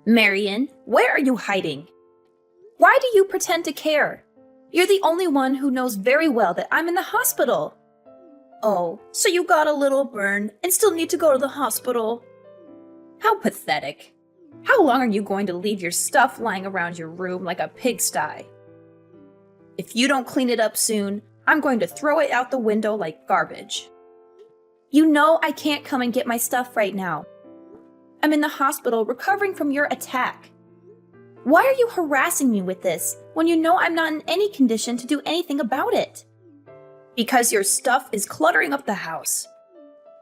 Marion, where are you hiding? Why do you pretend to care? You're the only one who knows very well that I'm in the hospital. Oh, so you got a little burn and still need to go to the hospital? How pathetic. How long are you going to leave your stuff lying around your room like a pigsty? If you don't clean it up soon, I'm going to throw it out the window like garbage. You know I can't come and get my stuff right now. I'm in the hospital recovering from your attack. Why are you harassing me with this when you know I'm not in any condition to do anything about it? Because your stuff is cluttering up the house.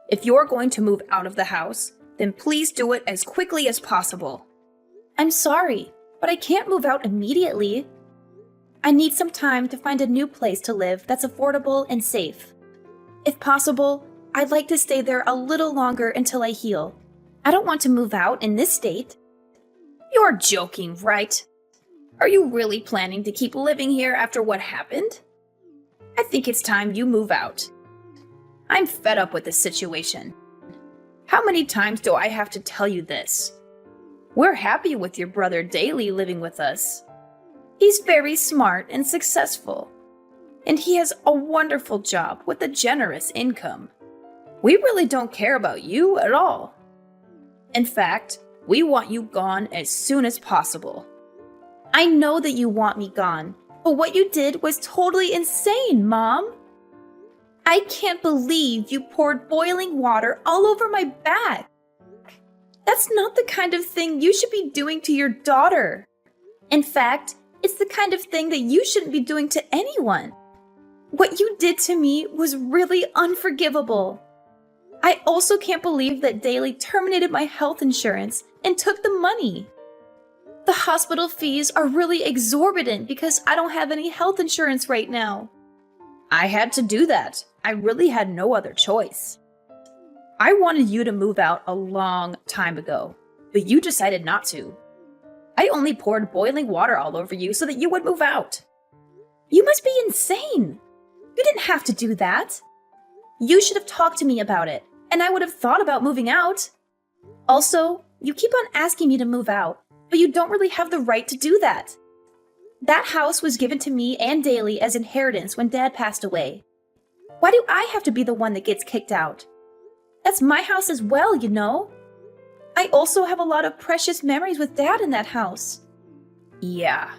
If you're going to move out of the house, then please do it as quickly as possible. I'm sorry, but I can't move out immediately. I need some time to find a new place to live that's affordable and safe. If possible, I'd like to stay there a little longer until I heal. I don't want to move out in this state. You're joking, right? Are you really planning to keep living here after what happened? I think it's time you move out. I'm fed up with this situation. How many times do I have to tell you this? We're happy with your brother Daly living with us. He's very smart and successful, and he has a wonderful job with a generous income. We really don't care about you at all. In fact, we want you gone as soon as possible. I know that you want me gone, but what you did was totally insane, Mom. I can't believe you poured boiling water all over my back. That's not the kind of thing you should be doing to your daughter. In fact, it's the kind of thing that you shouldn't be doing to anyone. What you did to me was really unforgivable. I also can't believe that Daly terminated my health insurance and took the money. The hospital fees are really exorbitant because I don't have any health insurance right now. I had to do that. I really had no other choice. I wanted you to move out a long time ago, but you decided not to. I only poured boiling water all over you so that you would move out. You must be insane. You didn't have to do that. You should have talked to me about it, and I would have thought about moving out. Also, you keep on asking me to move out, but you don't really have the right to do that. That house was given to me and Daly as inheritance when Dad passed away. Why do I have to be the one that gets kicked out? That's my house as well, you know? I also have a lot of precious memories with Dad in that house. Yeah,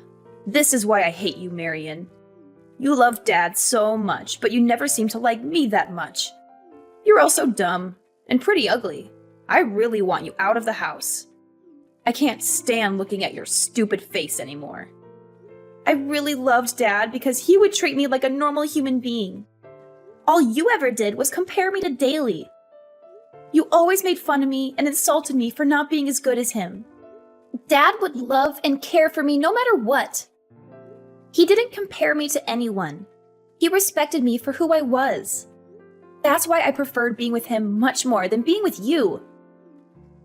this is why I hate you, Marion. You love Dad so much, but you never seem to like me that much. You're also dumb and pretty ugly. I really want you out of the house. I can't stand looking at your stupid face anymore. I really loved Dad because he would treat me like a normal human being. All you ever did was compare me to Daly. You always made fun of me and insulted me for not being as good as him. Dad would love and care for me no matter what. He didn't compare me to anyone. He respected me for who I was. That's why I preferred being with him much more than being with you.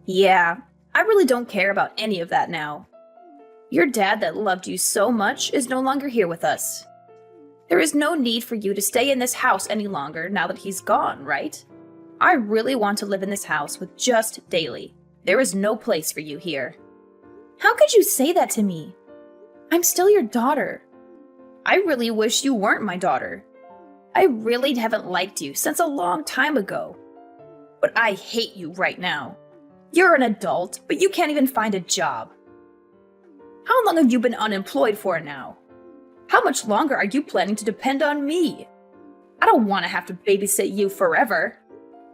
Yeah, I really don't care about any of that now. Your dad that loved you so much is no longer here with us. There is no need for you to stay in this house any longer now that he's gone, right? I really want to live in this house with just Daly. There is no place for you here. How could you say that to me? I'm still your daughter. I really wish you weren't my daughter. I really haven't liked you since a long time ago. But I hate you right now. You're an adult, but you can't even find a job. How long have you been unemployed for now? How much longer are you planning to depend on me? I don't want to have to babysit you forever.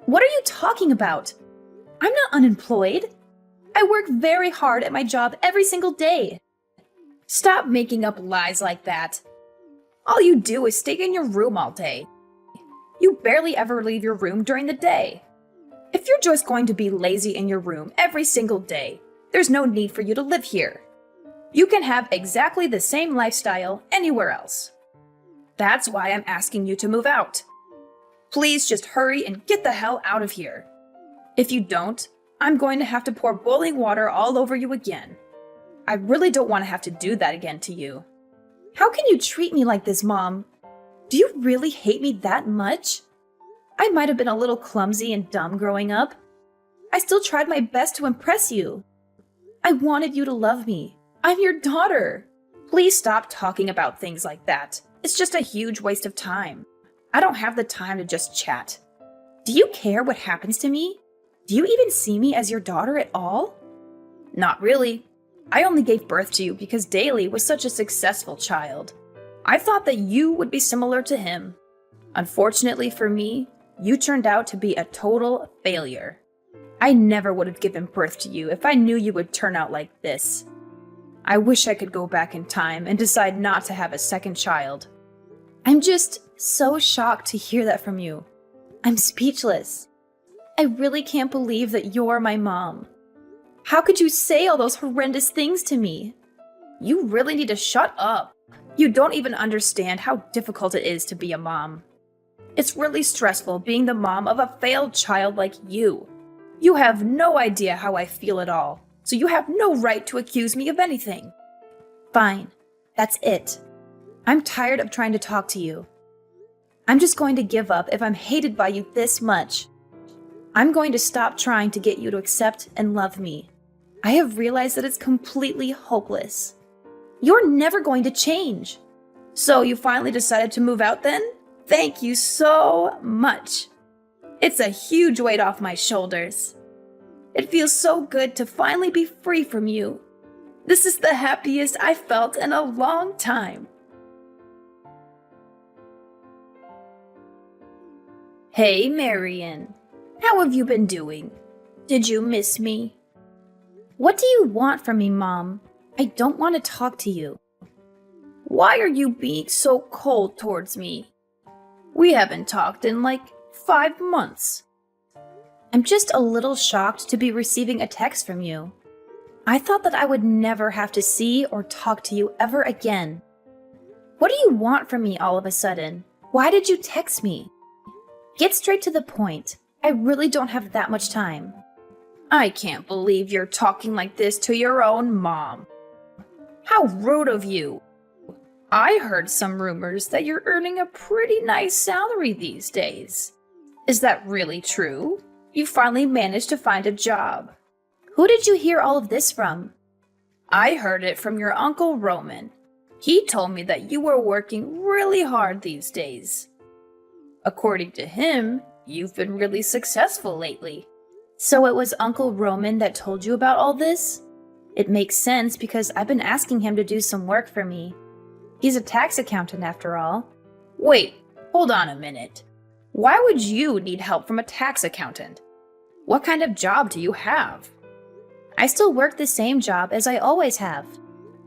What are you talking about? I'm not unemployed. I work very hard at my job every single day. Stop making up lies like that. All you do is stay in your room all day. You barely ever leave your room during the day. If you're just going to be lazy in your room every single day, there's no need for you to live here. You can have exactly the same lifestyle anywhere else. That's why I'm asking you to move out. Please just hurry and get the hell out of here. If you don't, I'm going to have to pour boiling water all over you again. I really don't want to have to do that again to you. How can you treat me like this, Mom? Do you really hate me that much? I might have been a little clumsy and dumb growing up. I still tried my best to impress you. I wanted you to love me. I'm your daughter. Please stop talking about things like that. It's just a huge waste of time. I don't have the time to just chat. Do you care what happens to me? Do you even see me as your daughter at all? Not really. I only gave birth to you because Daly was such a successful child. I thought that you would be similar to him. Unfortunately for me, you turned out to be a total failure. I never would have given birth to you if I knew you would turn out like this. I wish I could go back in time and decide not to have a second child. I'm just so shocked to hear that from you. I'm speechless. I really can't believe that you're my mom. How could you say all those horrendous things to me? You really need to shut up. You don't even understand how difficult it is to be a mom. It's really stressful being the mom of a failed child like you. You have no idea how I feel at all, so you have no right to accuse me of anything. Fine, that's it. I'm tired of trying to talk to you. I'm just going to give up if I'm hated by you this much. I'm going to stop trying to get you to accept and love me. I have realized that it's completely hopeless. You're never going to change. So you finally decided to move out then? Thank you so much. It's a huge weight off my shoulders. It feels so good to finally be free from you. This is the happiest I've felt in a long time. Hey, Marion. How have you been doing? Did you miss me? What do you want from me, Mom? I don't want to talk to you. Why are you being so cold towards me? We haven't talked in like 5 months. I'm just a little shocked to be receiving a text from you. I thought that I would never have to see or talk to you ever again. What do you want from me all of a sudden? Why did you text me? Get straight to the point. I really don't have that much time. I can't believe you're talking like this to your own mom. How rude of you. I heard some rumors that you're earning a pretty nice salary these days. Is that really true? You finally managed to find a job. Who did you hear all of this from? I heard it from your Uncle Roman. He told me that you were working really hard these days. According to him, you've been really successful lately. So it was Uncle Roman that told you about all this? It makes sense because I've been asking him to do some work for me. He's a tax accountant after all. Wait, hold on a minute. Why would you need help from a tax accountant? What kind of job do you have? I still work the same job as I always have.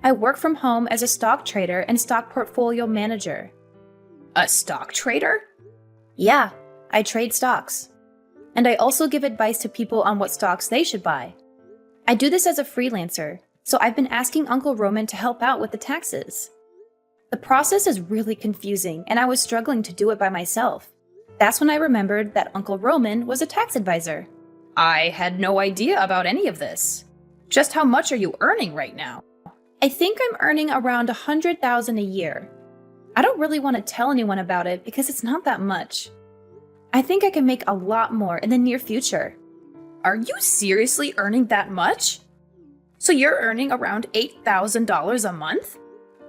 I work from home as a stock trader and stock portfolio manager. A stock trader? Yeah, I trade stocks. And I also give advice to people on what stocks they should buy. I do this as a freelancer, so I've been asking Uncle Roman to help out with the taxes. The process is really confusing, and I was struggling to do it by myself. That's when I remembered that Uncle Roman was a tax advisor. I had no idea about any of this. Just how much are you earning right now? I think I'm earning around $100,000 a year. I don't really want to tell anyone about it because it's not that much. I think I can make a lot more in the near future. Are you seriously earning that much? So you're earning around $8,000 a month?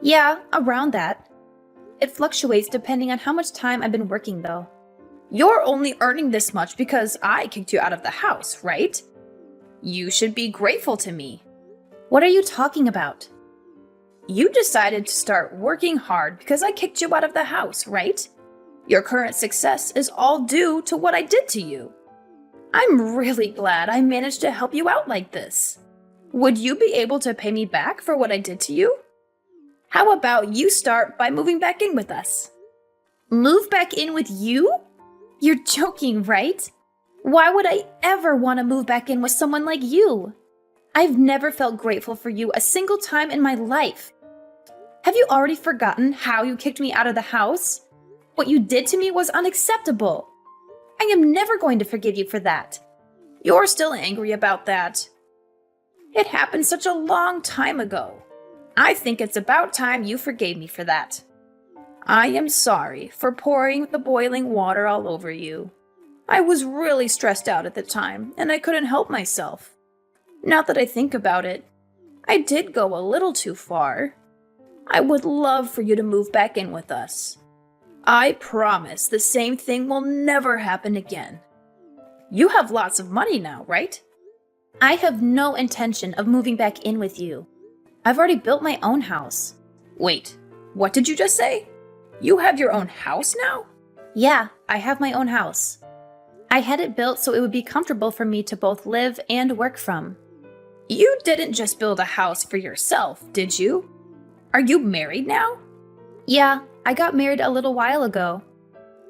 Yeah, around that. It fluctuates depending on how much time I've been working though. You're only earning this much because I kicked you out of the house, right? You should be grateful to me. What are you talking about? You decided to start working hard because I kicked you out of the house, right? Your current success is all due to what I did to you. I'm really glad I managed to help you out like this. Would you be able to pay me back for what I did to you? How about you start by moving back in with us? Move back in with you? You're joking, right? Why would I ever want to move back in with someone like you? I've never felt grateful for you a single time in my life. Have you already forgotten how you kicked me out of the house? What you did to me was unacceptable. I am never going to forgive you for that. You're still angry about that. It happened such a long time ago. I think it's about time you forgave me for that. I am sorry for pouring the boiling water all over you. I was really stressed out at the time, and I couldn't help myself. Now that I think about it, I did go a little too far. I would love for you to move back in with us. I promise the same thing will never happen again. You have lots of money now, right? I have no intention of moving back in with you. I've already built my own house. Wait, what did you just say? You have your own house now? Yeah, I have my own house. I had it built so it would be comfortable for me to both live and work from. You didn't just build a house for yourself, did you? Are you married now? Yeah, I got married a little while ago.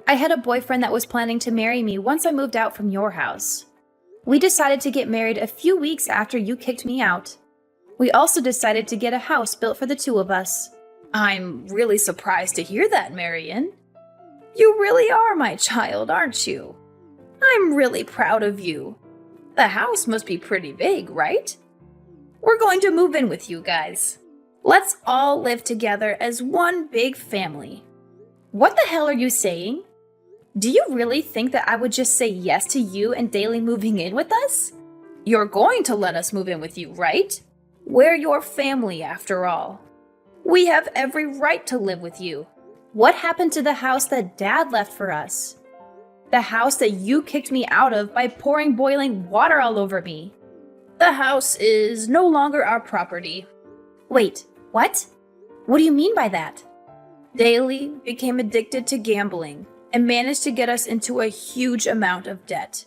I had a boyfriend that was planning to marry me once I moved out from your house. We decided to get married a few weeks after you kicked me out. We also decided to get a house built for the two of us. I'm really surprised to hear that, Marion. You really are my child, aren't you? I'm really proud of you. The house must be pretty big, right? We're going to move in with you guys. Let's all live together as one big family. What the hell are you saying? Do you really think that I would just say yes to you and Daly moving in with us? You're going to let us move in with you, right? We're your family after all. We have every right to live with you. What happened to the house that Dad left for us? The house that you kicked me out of by pouring boiling water all over me. The house is no longer our property. Wait, what? What do you mean by that? Daly became addicted to gambling and managed to get us into a huge amount of debt.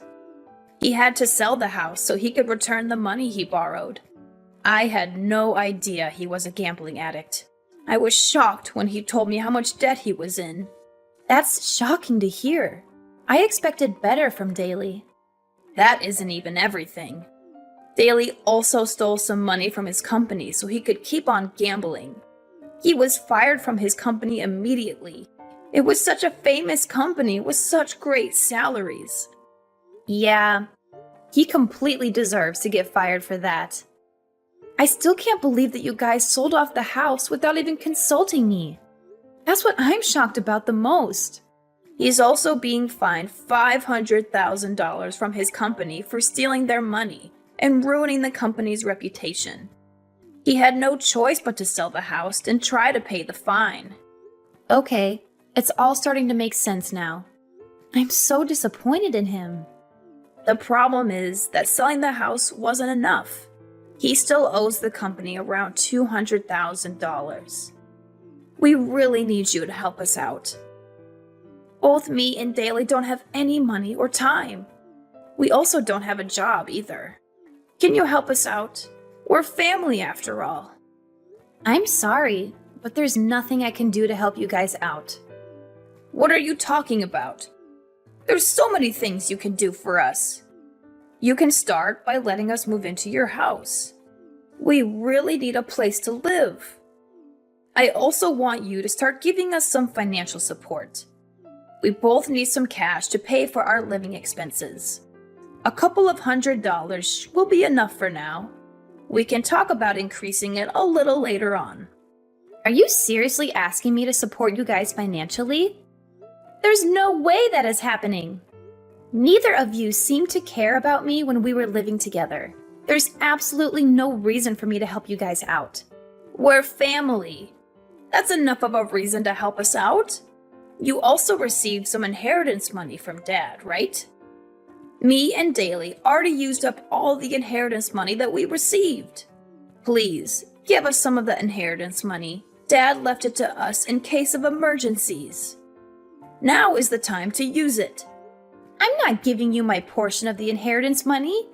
He had to sell the house so he could return the money he borrowed. I had no idea he was a gambling addict. I was shocked when he told me how much debt he was in. That's shocking to hear. I expected better from Daly. That isn't even everything. Daly also stole some money from his company so he could keep on gambling. He was fired from his company immediately. It was such a famous company with such great salaries. Yeah, he completely deserves to get fired for that. I still can't believe that you guys sold off the house without even consulting me. That's what I'm shocked about the most. He's also being fined $500,000 from his company for stealing their money and ruining the company's reputation. He had no choice but to sell the house and try to pay the fine. Okay, it's all starting to make sense now. I'm so disappointed in him. The problem is that selling the house wasn't enough. He still owes the company around $200,000. We really need you to help us out. Both me and Daly don't have any money or time. We also don't have a job either. Can you help us out? We're family after all. I'm sorry, but there's nothing I can do to help you guys out. What are you talking about? There's so many things you can do for us. You can start by letting us move into your house. We really need a place to live. I also want you to start giving us some financial support. We both need some cash to pay for our living expenses. A couple of $100 will be enough for now. We can talk about increasing it a little later on. Are you seriously asking me to support you guys financially? There's no way that is happening. Neither of you seemed to care about me when we were living together. There's absolutely no reason for me to help you guys out. We're family. That's enough of a reason to help us out. You also received some inheritance money from Dad, right? Me and Daly already used up all the inheritance money that we received. Please, give us some of the inheritance money. Dad left it to us in case of emergencies. Now is the time to use it. I'm not giving you my portion of the inheritance money.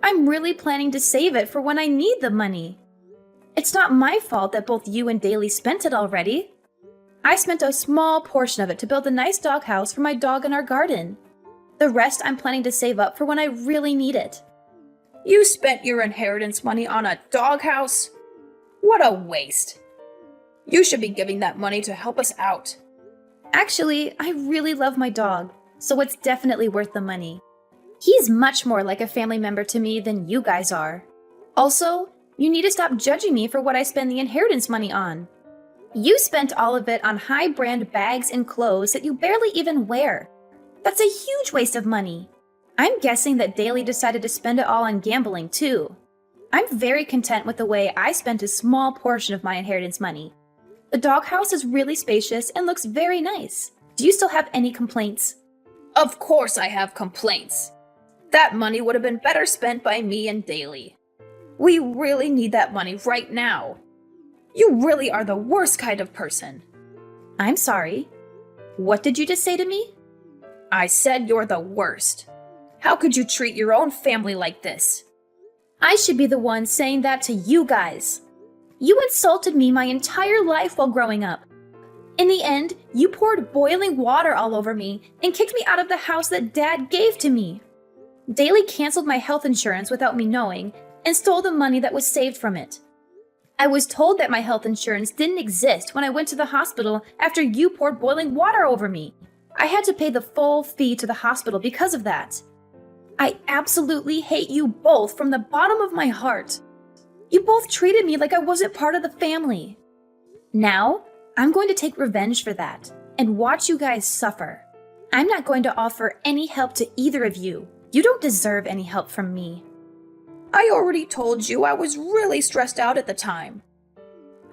I'm really planning to save it for when I need the money. It's not my fault that both you and Daly spent it already. I spent a small portion of it to build a nice doghouse for my dog in our garden. The rest I'm planning to save up for when I really need it. You spent your inheritance money on a doghouse? What a waste. You should be giving that money to help us out. Actually, I really love my dog, so it's definitely worth the money. He's much more like a family member to me than you guys are. Also, you need to stop judging me for what I spend the inheritance money on. You spent all of it on high-brand bags and clothes that you barely even wear. That's a huge waste of money. I'm guessing that Daly decided to spend it all on gambling, too. I'm very content with the way I spent a small portion of my inheritance money. The doghouse is really spacious and looks very nice. Do you still have any complaints? Of course I have complaints. That money would have been better spent by me and Daly. We really need that money right now. You really are the worst kind of person. I'm sorry. What did you just say to me? I said you're the worst. How could you treat your own family like this? I should be the one saying that to you guys. You insulted me my entire life while growing up. In the end, you poured boiling water all over me and kicked me out of the house that Dad gave to me. Daly canceled my health insurance without me knowing and stole the money that was saved from it. I was told that my health insurance didn't exist when I went to the hospital after you poured boiling water over me. I had to pay the full fee to the hospital because of that. I absolutely hate you both from the bottom of my heart. You both treated me like I wasn't part of the family. Now, I'm going to take revenge for that and watch you guys suffer. I'm not going to offer any help to either of you. You don't deserve any help from me. I already told you I was really stressed out at the time.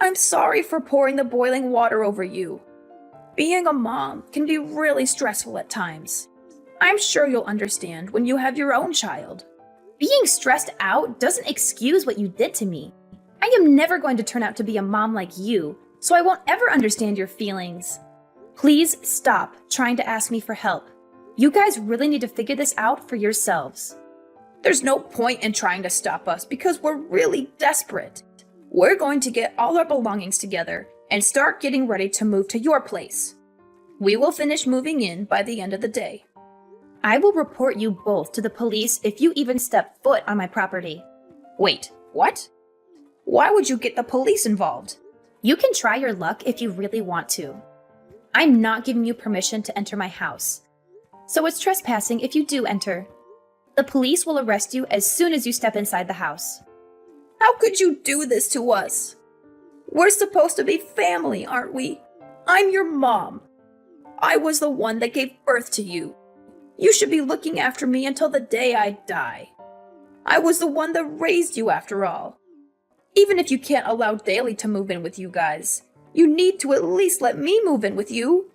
I'm sorry for pouring the boiling water over you. Being a mom can be really stressful at times. I'm sure you'll understand when you have your own child. Being stressed out doesn't excuse what you did to me. I am never going to turn out to be a mom like you, so I won't ever understand your feelings. Please stop trying to ask me for help. You guys really need to figure this out for yourselves. There's no point in trying to stop us because we're really desperate. We're going to get all our belongings together and start getting ready to move to your place. We will finish moving in by the end of the day. I will report you both to the police if you even step foot on my property. Wait, what? Why would you get the police involved? You can try your luck if you really want to. I'm not giving you permission to enter my house. So it's trespassing if you do enter. The police will arrest you as soon as you step inside the house. How could you do this to us? We're supposed to be family, aren't we? I'm your mom. I was the one that gave birth to you. You should be looking after me until the day I die. I was the one that raised you after all. Even if you can't allow Daly to move in with you guys, you need to at least let me move in with you.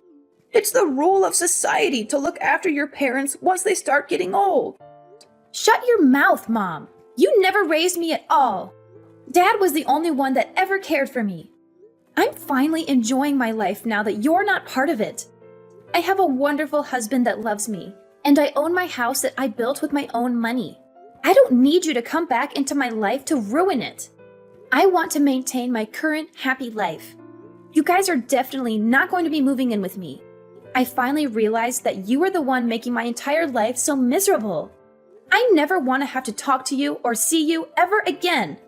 It's the rule of society to look after your parents once they start getting old. Shut your mouth, Mom. You never raised me at all. Dad was the only one that ever cared for me. I'm finally enjoying my life now that you're not part of it. I have a wonderful husband that loves me, and I own my house that I built with my own money. I don't need you to come back into my life to ruin it. I want to maintain my current happy life. You guys are definitely not going to be moving in with me. I finally realized that you are the one making my entire life so miserable. I never want to have to talk to you or see you ever again.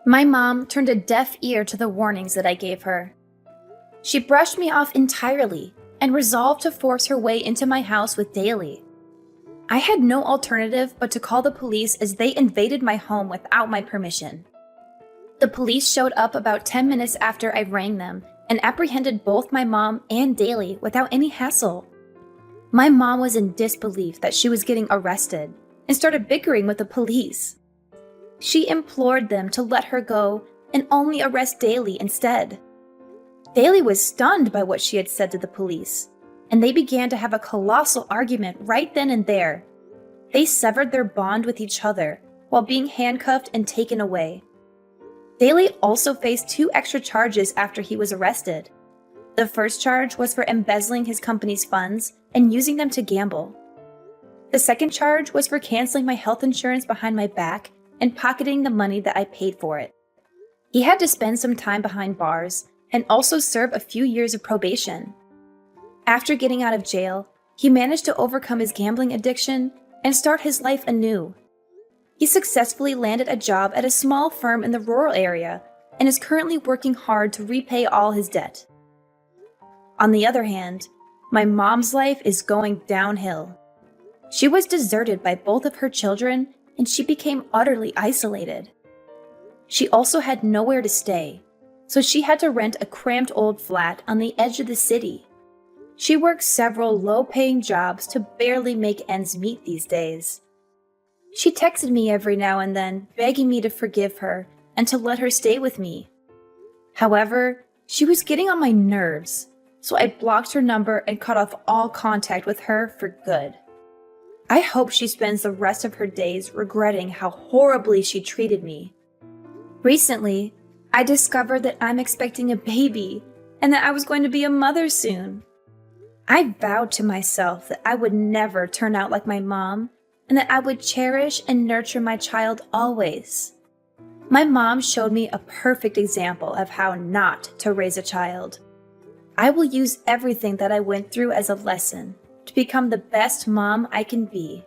My mom turned a deaf ear to the warnings that I gave her. She brushed me off entirely and resolved to force her way into my house with Daly. I had no alternative but to call the police as they invaded my home without my permission. The police showed up about 10 minutes after I rang them and apprehended both my mom and Daly without any hassle. My mom was in disbelief that she was getting arrested and started bickering with the police. She implored them to let her go and only arrest Daly instead. Daly was stunned by what she had said to the police, and they began to have a colossal argument right then and there. They severed their bond with each other while being handcuffed and taken away. Daly also faced 2 extra charges after he was arrested. The first charge was for embezzling his company's funds and using them to gamble. The second charge was for canceling my health insurance behind my back and pocketing the money that I paid for it. He had to spend some time behind bars and also serve a few years of probation. After getting out of jail, he managed to overcome his gambling addiction and start his life anew. He successfully landed a job at a small firm in the rural area and is currently working hard to repay all his debt. On the other hand, my mom's life is going downhill. She was deserted by both of her children and she became utterly isolated. She also had nowhere to stay, so she had to rent a cramped old flat on the edge of the city. She works several low-paying jobs to barely make ends meet these days. She texted me every now and then, begging me to forgive her and to let her stay with me. However, she was getting on my nerves, so I blocked her number and cut off all contact with her for good. I hope she spends the rest of her days regretting how horribly she treated me. Recently, I discovered that I'm expecting a baby and that I was going to be a mother soon. I vowed to myself that I would never turn out like my mom and that I would cherish and nurture my child always. My mom showed me a perfect example of how not to raise a child. I will use everything that I went through as a lesson to become the best mom I can be.